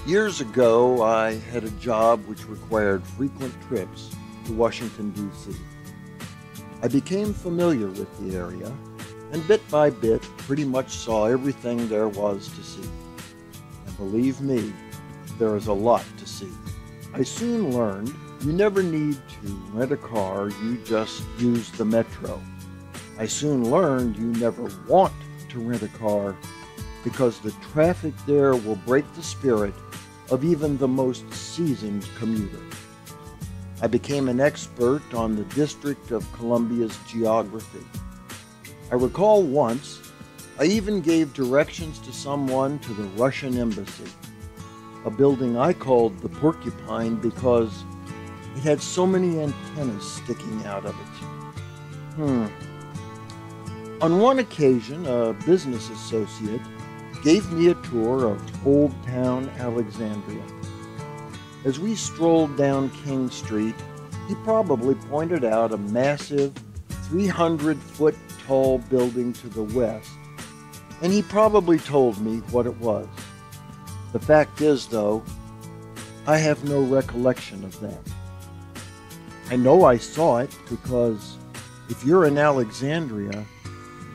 Years ago, I had a job which required frequent trips to Washington, D.C. I became familiar with the area, and bit by bit pretty much saw everything there was to see. And believe me, there is a lot to see. I soon learned you never need to rent a car, you just use the metro. I soon learned you never want to rent a car because the traffic there will break the spirit of even the most seasoned commuter. I became an expert on the District of Columbia's geography. I recall once, I even gave directions to someone to the Russian embassy, a building I called the Porcupine because it had so many antennas sticking out of it. On one occasion, a business associate gave me a tour of Old Town Alexandria. As we strolled down King Street, he probably pointed out a massive 300-foot tall building to the west, and he probably told me what it was. The fact is, though, I have no recollection of that. I know I saw it because if you're in Alexandria,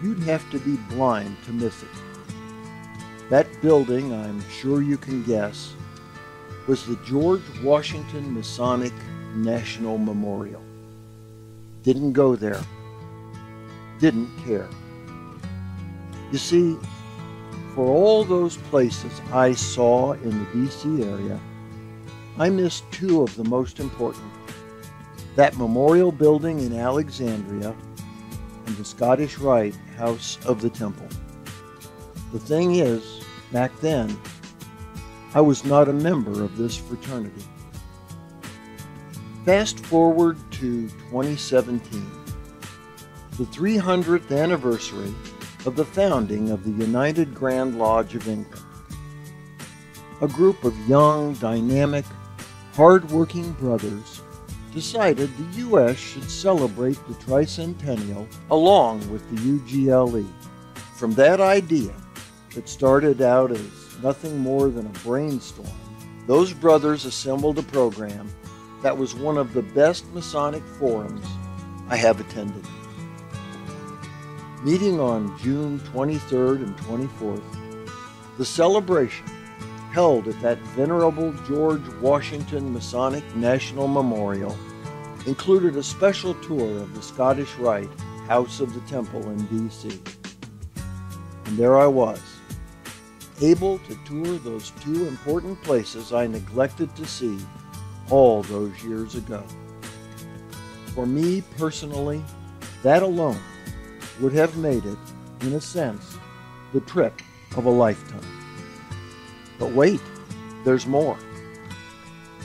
you'd have to be blind to miss it. That building, I'm sure you can guess, was the George Washington Masonic National Memorial. Didn't go there. Didn't care. You see, for all those places I saw in the D.C. area, I missed two of the most important. That memorial building in Alexandria and the Scottish Rite House of the Temple. The thing is, back then, I was not a member of this fraternity. Fast forward to 2017, the 300th anniversary of the founding of the United Grand Lodge of England. A group of young, dynamic, hard-working brothers decided the U.S. should celebrate the tricentennial along with the UGLE. From that idea, that started out as nothing more than a brainstorm, those brothers assembled a program that was one of the best Masonic forums I have attended. Meeting on June 23rd and 24th, the celebration, held at that venerable George Washington Masonic National Memorial, included a special tour of the Scottish Rite House of the Temple in D.C. And there I was, able to tour those two important places I neglected to see all those years ago. For me personally, that alone would have made it, in a sense, the trip of a lifetime. But wait, there's more.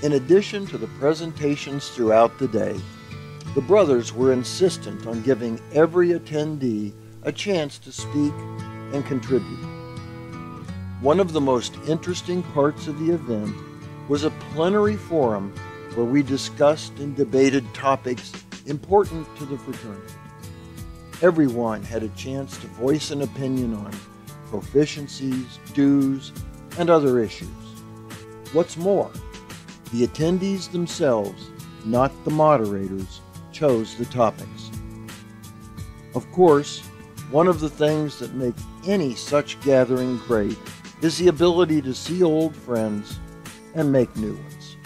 In addition to the presentations throughout the day, the brothers were insistent on giving every attendee a chance to speak and contribute. One of the most interesting parts of the event was a plenary forum where we discussed and debated topics important to the fraternity. Everyone had a chance to voice an opinion on proficiencies, dues, and other issues. What's more, the attendees themselves, not the moderators, chose the topics. Of course, one of the things that make any such gathering great is the ability to see old friends and make new ones.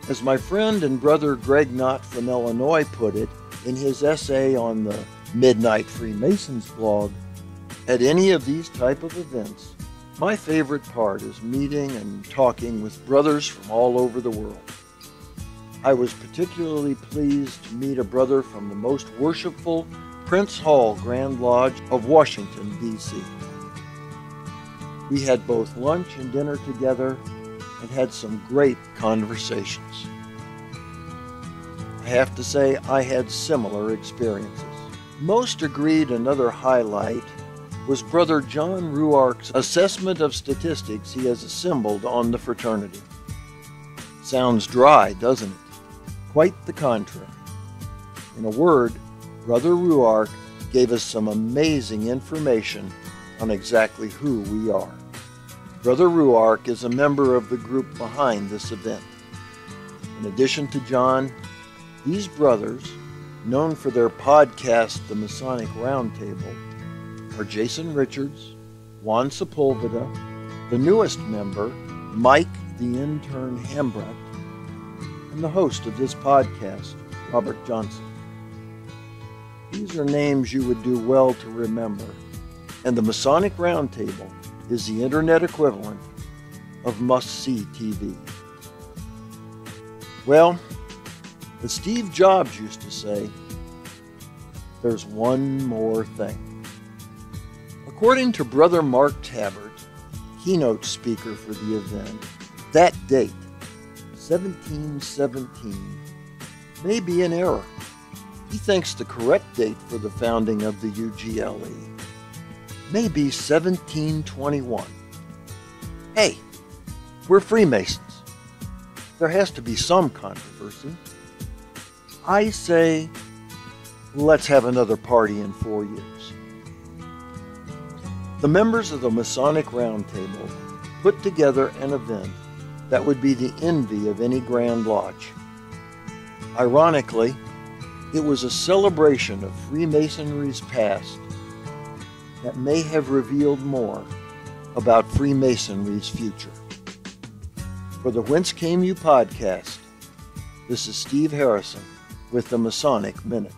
As my friend and brother Greg Knott from Illinois put it in his essay on the Midnight Freemasons blog, at any of these type of events, my favorite part is meeting and talking with brothers from all over the world. I was particularly pleased to meet a brother from the most worshipful Prince Hall Grand Lodge of Washington, D.C. We had both lunch and dinner together and had some great conversations. I have to say I had similar experiences. Most agreed another highlight was Brother John Ruark's assessment of statistics he has assembled on the fraternity. Sounds dry, doesn't it? Quite the contrary. In a word, Brother Ruark gave us some amazing information on exactly who we are. Brother Ruark is a member of the group behind this event. In addition to John, these brothers, known for their podcast, The Masonic Roundtable, are Jason Richards, Juan Sepulveda, the newest member, Mike the Intern Hambrecht, and the host of this podcast, Robert Johnson. These are names you would do well to remember, and the Masonic Roundtable is the internet equivalent of must-see TV. Well, as Steve Jobs used to say, there's one more thing. According to Brother Mark Tabbert, keynote speaker for the event, that date, 1717, may be an error. He thinks the correct date for the founding of the UGLE may be 1721. Hey, we're Freemasons. There has to be some controversy. I say, let's have another party in 4 years. The members of the Masonic Roundtable put together an event that would be the envy of any Grand Lodge. Ironically, it was a celebration of Freemasonry's past that may have revealed more about Freemasonry's future. For the Whence Came You podcast, this is Steve Harrison with the Masonic Minute.